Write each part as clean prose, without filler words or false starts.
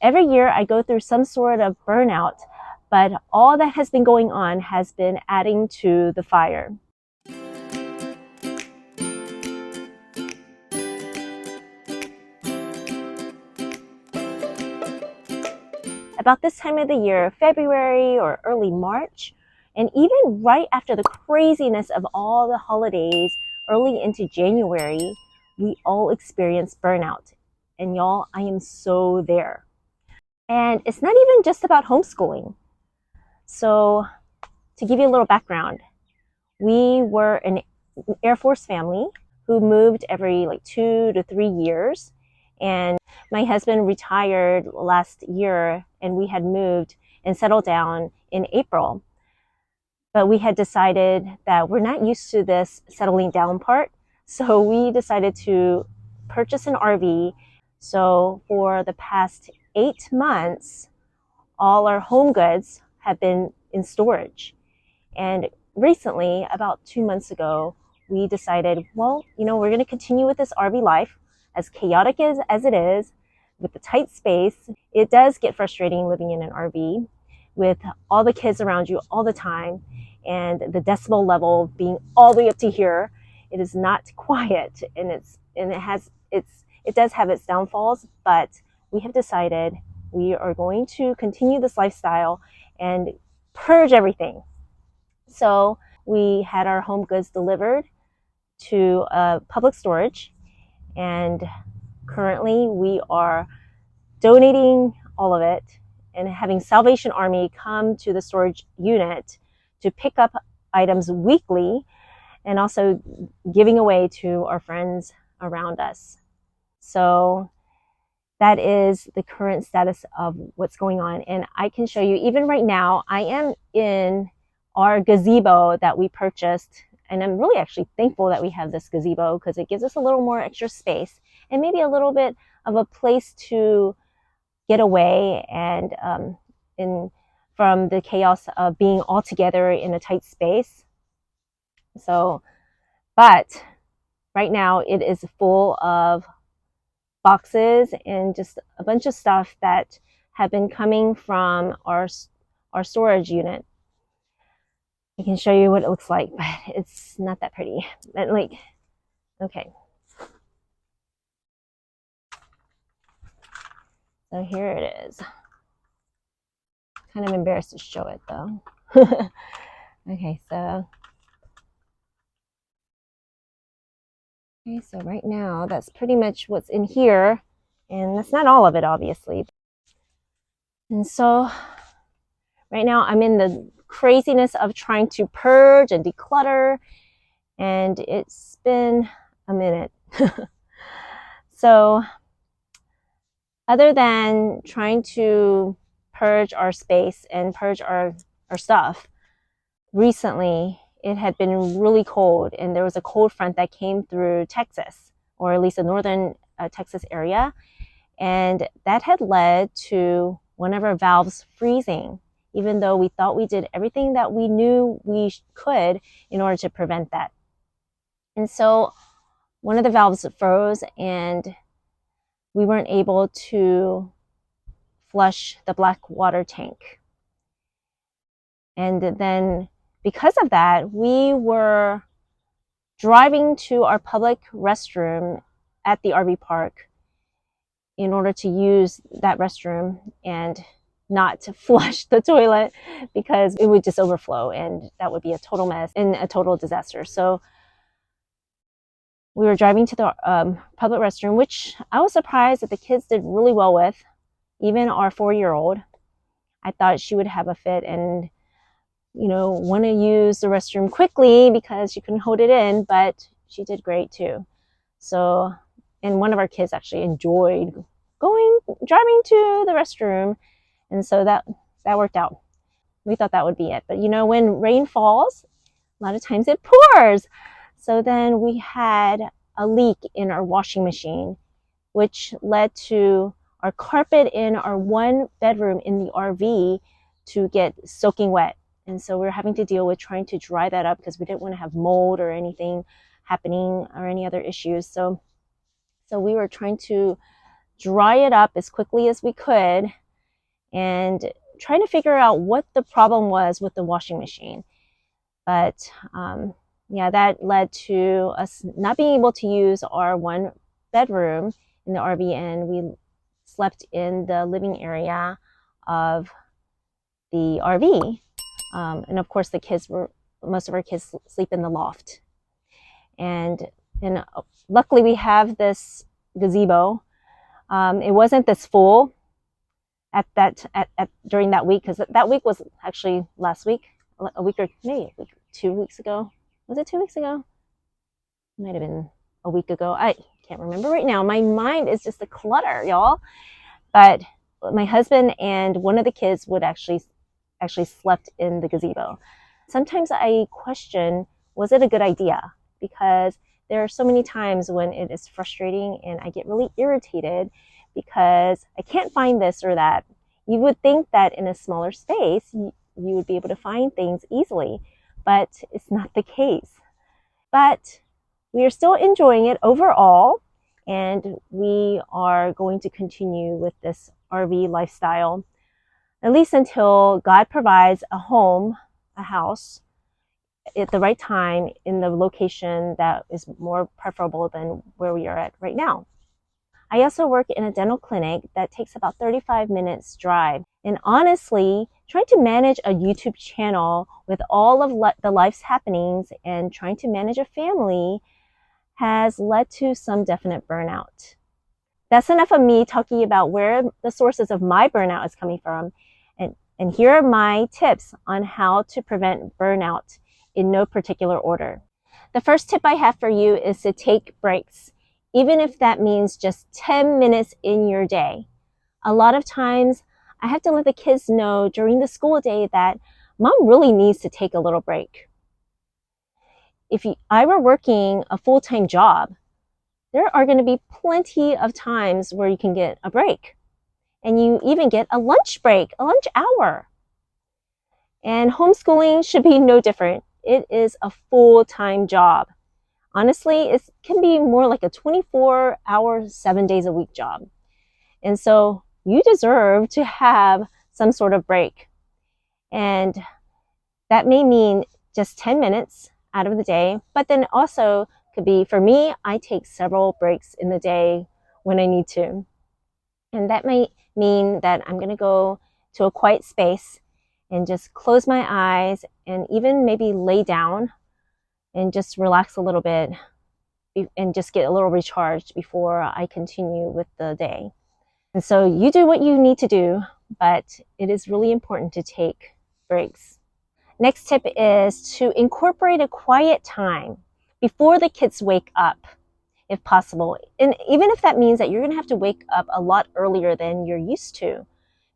every year I go through some sort of burnout, but all that has been going on has been adding to the fire. About this time of the year, February or early March, and even right after the craziness of all the holidays, early into January, we all experience burnout. And y'all, I am so there. And it's not even just about homeschooling. So to give you a little background, we were an Air Force family who moved every 2 to 3 years. And my husband retired last year, and we had moved and settled down in April. But we had decided that we're not used to this settling down part. So we decided to purchase an RV. So for the past 8 months, all our home goods have been in storage. And recently, about 2 months ago, we decided, well, we're going to continue with this RV life, as chaotic as it is, with the tight space. It does get frustrating living in an RV with all the kids around you all the time, and the decibel level being all the way up to here. It is not quiet, and it does have its downfalls, but we have decided we are going to continue this lifestyle and purge everything. So we had our home goods delivered to public storage, and currently we are donating all of it and having Salvation Army come to the storage unit to pick up items weekly, and also giving away to our friends around us. So that is the current status of what's going on. And I can show you, even right now, I am in our gazebo that we purchased. And I'm really actually thankful that we have this gazebo, because it gives us a little more extra space and maybe a little bit of a place to get away and from the chaos of being all together in a tight space. So, but right now it is full of boxes and just a bunch of stuff that have been coming from our storage unit. I can show you what it looks like, but it's not that pretty. But okay. So here it is. Kind of embarrassed to show it though. Okay, so right now that's pretty much what's in here, and that's not all of it, obviously. And so right now I'm in the craziness of trying to purge and declutter, and it's been a minute. So other than trying to purge our space and purge our stuff, recently it had been really cold, and there was a cold front that came through Texas, or at least the northern Texas area, and that had led to one of our valves freezing, even though we thought we did everything that we knew we could in order to prevent that. And so one of the valves froze, and we weren't able to flush the black water tank. And then because of that, we were driving to our public restroom at the RV park in order to use that restroom and not to flush the toilet, because it would just overflow, and that would be a total mess and a total disaster. So we were driving to the public restroom, which I was surprised that the kids did really well with. Even our 4-year-old, I thought she would have a fit and want to use the restroom quickly because she couldn't hold it in, but she did great too. So, and one of our kids actually enjoyed driving to the restroom, and so that worked out. We thought that would be it, but when rain falls, a lot of times it pours. So then we had a leak in our washing machine, which led to our carpet in our one bedroom in the RV to get soaking wet. And so we're having to deal with trying to dry that up, because we didn't want to have mold or anything happening or any other issues. So we were trying to dry it up as quickly as we could, and trying to figure out what the problem was with the washing machine. But yeah, that led to us not being able to use our one bedroom in the RV, and we slept in the living area of the RV. And of course, most of our kids sleep in the loft. And luckily, we have this gazebo. It wasn't this full during that week, because that week was actually last week, a week or maybe 2 weeks ago. Was it 2 weeks ago? It might have been a week ago. I can't remember right now. My mind is just a clutter, y'all. But my husband and one of the kids would actually slept in the gazebo. Sometimes I question, was it a good idea? Because there are so many times when it is frustrating and I get really irritated because I can't find this or that. You would think that in a smaller space, you would be able to find things easily, but it's not the case. But we are still enjoying it overall, and we are going to continue with this RV lifestyle, at least until God provides a home, a house, at the right time in the location that is more preferable than where we are at right now. I also work in a dental clinic that takes about 35 minutes drive. And honestly, trying to manage a YouTube channel with all of the life's happenings and trying to manage a family has led to some definite burnout. That's enough of me talking about where the sources of my burnout is coming from. And here are my tips on how to prevent burnout in no particular order. The first tip I have for you is to take breaks, even if that means just 10 minutes in your day. A lot of times, I have to let the kids know during the school day that mom really needs to take a little break. If I were working a full-time job, there are going to be plenty of times where you can get a break. And you even get a lunch break, a lunch hour. And homeschooling should be no different. It is a full-time job. Honestly, it can be more like a 24-hour, 7 days a week job. And so you deserve to have some sort of break. And that may mean just 10 minutes out of the day, but then also could be, for me, I take several breaks in the day when I need to. And that might mean that I'm going to go to a quiet space and just close my eyes and even maybe lay down and just relax a little bit and just get a little recharged before I continue with the day. And so you do what you need to do, but it is really important to take breaks. Next tip is to incorporate a quiet time before the kids wake up, if possible. And even if that means that you're going to have to wake up a lot earlier than you're used to,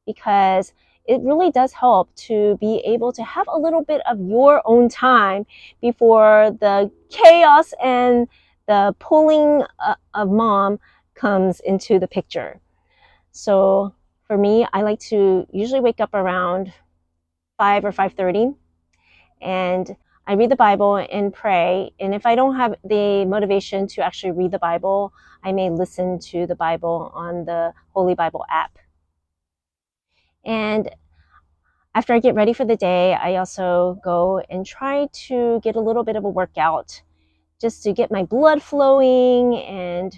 because it really does help to be able to have a little bit of your own time before the chaos and the pulling of mom comes into the picture. So for me, I like to usually wake up around 5 or 5:30, and I read the Bible and pray. And if I don't have the motivation to actually read the Bible, I may listen to the Bible on the Holy Bible app. And after I get ready for the day, I also go and try to get a little bit of a workout just to get my blood flowing and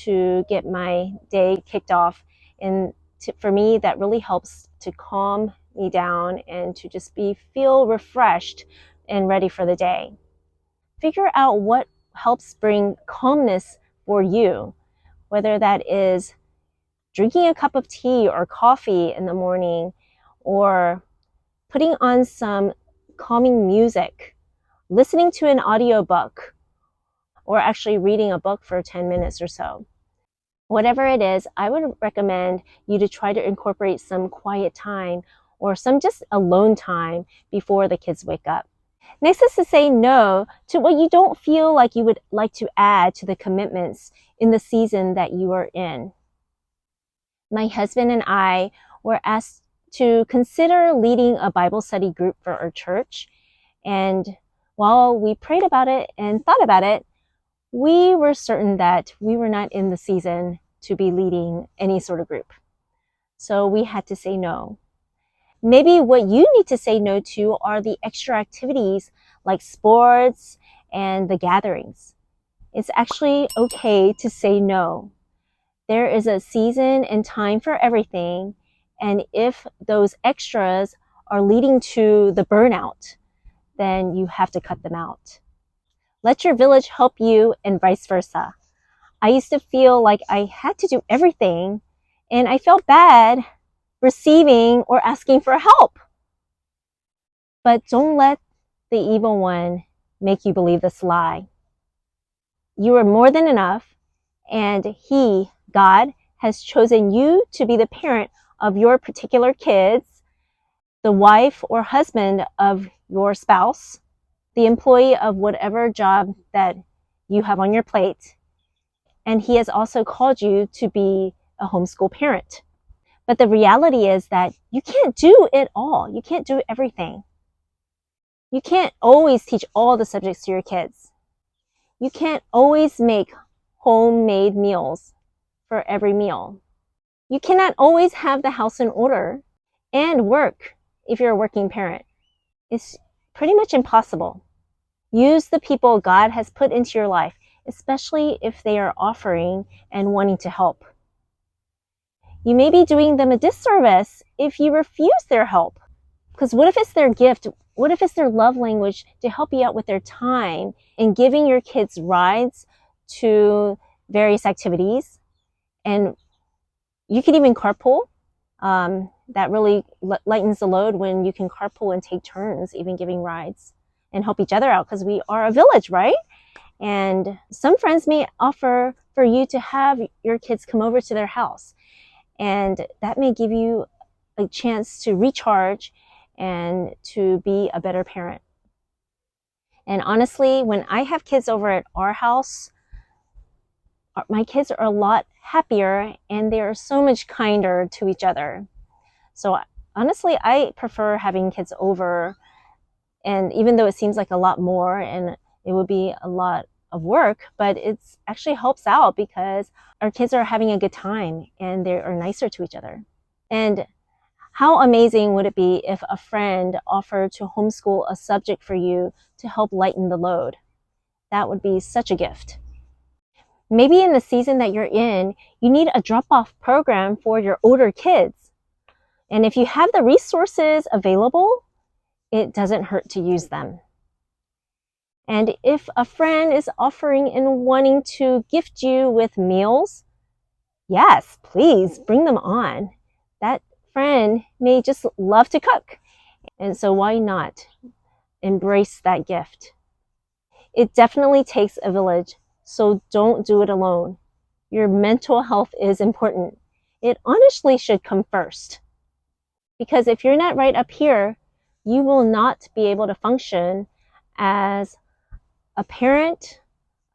to get my day kicked off. And for me, that really helps to calm me down and to just feel refreshed and ready for the day. Figure out what helps bring calmness for you, whether that is drinking a cup of tea or coffee in the morning, or putting on some calming music, listening to an audiobook, or actually reading a book for 10 minutes or so. Whatever it is, I would recommend you to try to incorporate some quiet time or some just alone time before the kids wake up. Next is to say no to what you don't feel like you would like to add to the commitments in the season that you are in. My husband and I were asked to consider leading a Bible study group for our church. And while we prayed about it and thought about it, we were certain that we were not in the season to be leading any sort of group. So we had to say no. Maybe what you need to say no to are the extra activities like sports and the gatherings. It's actually okay to say no. There is a season and time for everything, and if those extras are leading to the burnout, then you have to cut them out. Let your village help you and vice versa. I used to feel like I had to do everything, and I felt bad receiving or asking for help. But don't let the evil one make you believe this lie. You are more than enough, and He, God, has chosen you to be the parent of your particular kids, the wife or husband of your spouse, the employee of whatever job that you have on your plate. And He has also called you to be a homeschool parent. But the reality is that you can't do it all. You can't do everything. You can't always teach all the subjects to your kids. You can't always make homemade meals for every meal. You cannot always have the house in order and work if you're a working parent. It's pretty much impossible. Use the people God has put into your life, especially if they are offering and wanting to help. You may be doing them a disservice if you refuse their help. Because what if it's their gift? What if it's their love language to help you out with their time in giving your kids rides to various activities? And you can even carpool. That really lightens the load when you can carpool and take turns, even giving rides and help each other out, because we are a village, right? And some friends may offer for you to have your kids come over to their house. And that may give you a chance to recharge and to be a better parent. And honestly, when I have kids over at our house, my kids are a lot happier and they are so much kinder to each other. So honestly, I prefer having kids over. And even though it seems like a lot more and it would be a lot of work, but it actually helps out because our kids are having a good time and they are nicer to each other. And how amazing would it be if a friend offered to homeschool a subject for you to help lighten the load? That would be such a gift. Maybe in the season that you're in, you need a drop-off program for your older kids. And if you have the resources available, it doesn't hurt to use them. And if a friend is offering and wanting to gift you with meals, yes, please bring them on. That friend may just love to cook. And so why not embrace that gift? It definitely takes a village, so don't do it alone. Your mental health is important. It honestly should come first. Because if you're not right up here, you will not be able to function as a parent,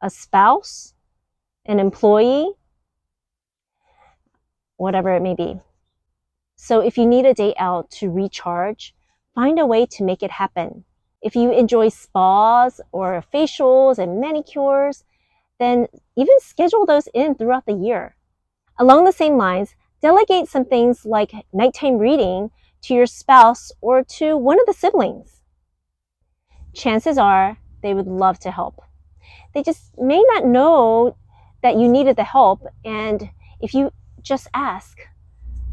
a spouse, an employee, whatever it may be. So if you need a day out to recharge, find a way to make it happen. If you enjoy spas or facials and manicures, then even schedule those in throughout the year. Along the same lines, delegate some things like nighttime reading to your spouse or to one of the siblings. Chances are they would love to help. They just may not know that you needed the help, and if you just ask,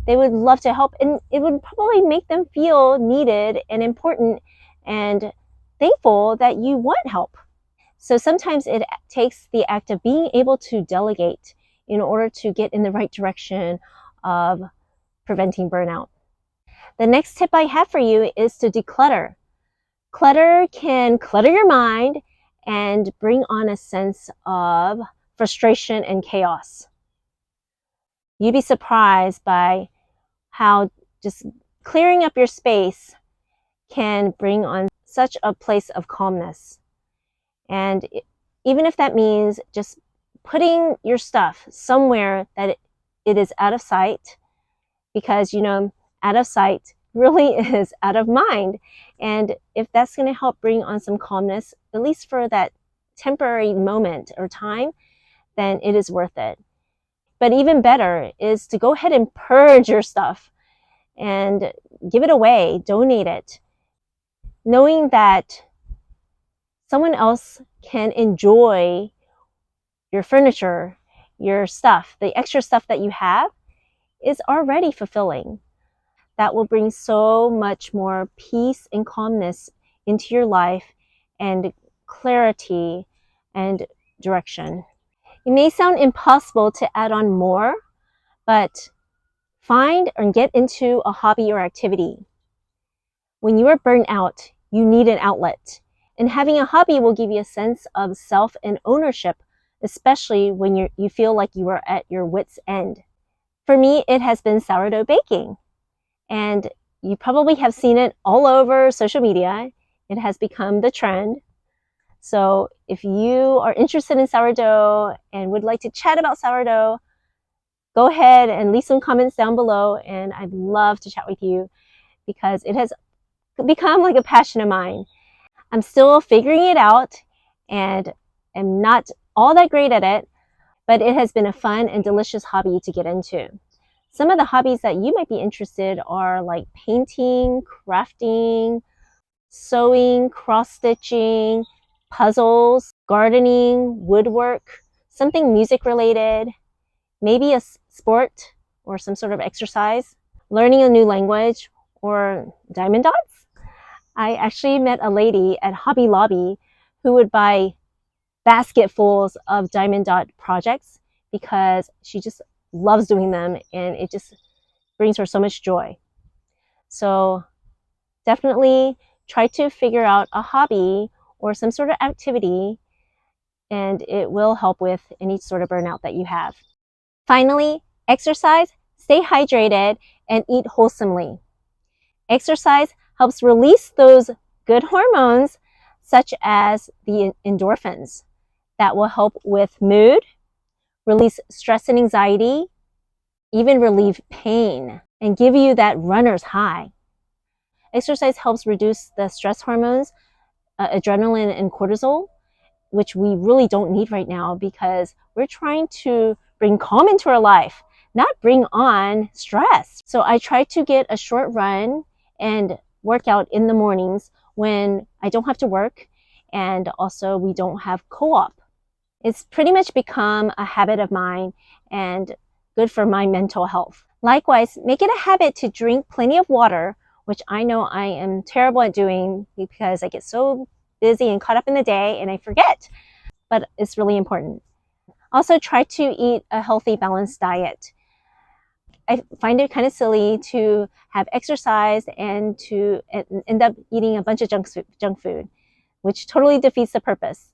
they would love to help, and it would probably make them feel needed and important and thankful that you want help. So sometimes it takes the act of being able to delegate in order to get in the right direction of preventing burnout. The next tip I have for you is to declutter. Clutter can clutter your mind and bring on a sense of frustration and chaos. You'd be surprised by how just clearing up your space can bring on such a place of calmness. And even if that means just putting your stuff somewhere that it is out of sight, because, out of sight really is out of mind. And if that's going to help bring on some calmness, at least for that temporary moment or time, then it is worth it. But even better is to go ahead and purge your stuff and give it away, donate it, knowing that someone else can enjoy your furniture, your stuff, the extra stuff that you have is already fulfilling. That will bring so much more peace and calmness into your life and clarity and direction. It may sound impossible to add on more, but find and get into a hobby or activity. When you are burnt out, you need an outlet. And having a hobby will give you a sense of self and ownership, especially when you feel like you are at your wit's end. For me, it has been sourdough baking. And you probably have seen it all over social media. It has become the trend. So if you are interested in sourdough and would like to chat about sourdough, go ahead and leave some comments down below, and I'd love to chat with you because it has become like a passion of mine. I'm still figuring it out and am not all that great at it, but it has been a fun and delicious hobby to get into. Some of the hobbies that you might be interested are like painting, crafting, sewing, cross-stitching, puzzles, gardening, woodwork, something music related, maybe a sport or some sort of exercise, learning a new language, or diamond dots. I actually met a lady at Hobby Lobby who would buy basketfuls of diamond dot projects because she just loves doing them and it just brings her so much joy. So definitely try to figure out a hobby or some sort of activity, and it will help with any sort of burnout that you have. Finally, exercise, stay hydrated, and eat wholesomely. Exercise helps release those good hormones such as the endorphins that will help with mood, release stress and anxiety, even relieve pain, and give you that runner's high. Exercise helps reduce the stress hormones, adrenaline and cortisol, which we really don't need right now because we're trying to bring calm into our life, not bring on stress. So I try to get a short run and work out in the mornings when I don't have to work and also we don't have co-op. It's pretty much become a habit of mine and good for my mental health. Likewise, make it a habit to drink plenty of water, which I know I am terrible at doing because I get so busy and caught up in the day and I forget, but it's really important. Also, try to eat a healthy, balanced diet. I find it kind of silly to have exercise and to end up eating a bunch of junk food, which totally defeats the purpose.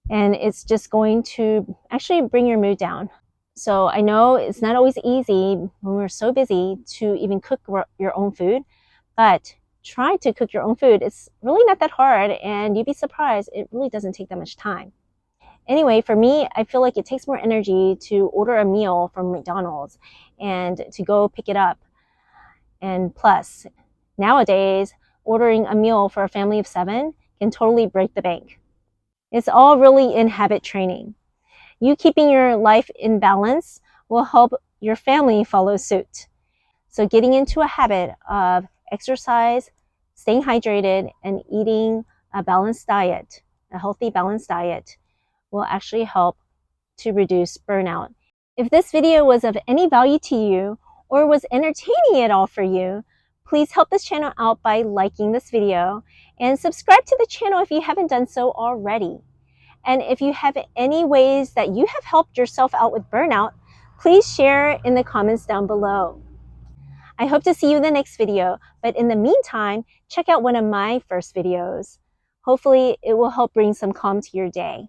And it's just going to actually bring your mood down. So I know it's not always easy when we're so busy to even cook your own food, but try to cook your own food. It's really not that hard, and you'd be surprised. It really doesn't take that much time. Anyway, for me, I feel like it takes more energy to order a meal from McDonald's and to go pick it up. And plus, nowadays, ordering a meal for a family of 7 can totally break the bank. It's all really in habit training. You keeping your life in balance will help your family follow suit. So getting into a habit of exercise, staying hydrated, and eating a balanced diet, a healthy balanced diet, will actually help to reduce burnout. If this video was of any value to you or was entertaining at all for you, please help this channel out by liking this video and subscribe to the channel if you haven't done so already. And if you have any ways that you have helped yourself out with burnout, please share in the comments down below. I hope to see you in the next video, but in the meantime, check out one of my first videos. Hopefully, it will help bring some calm to your day.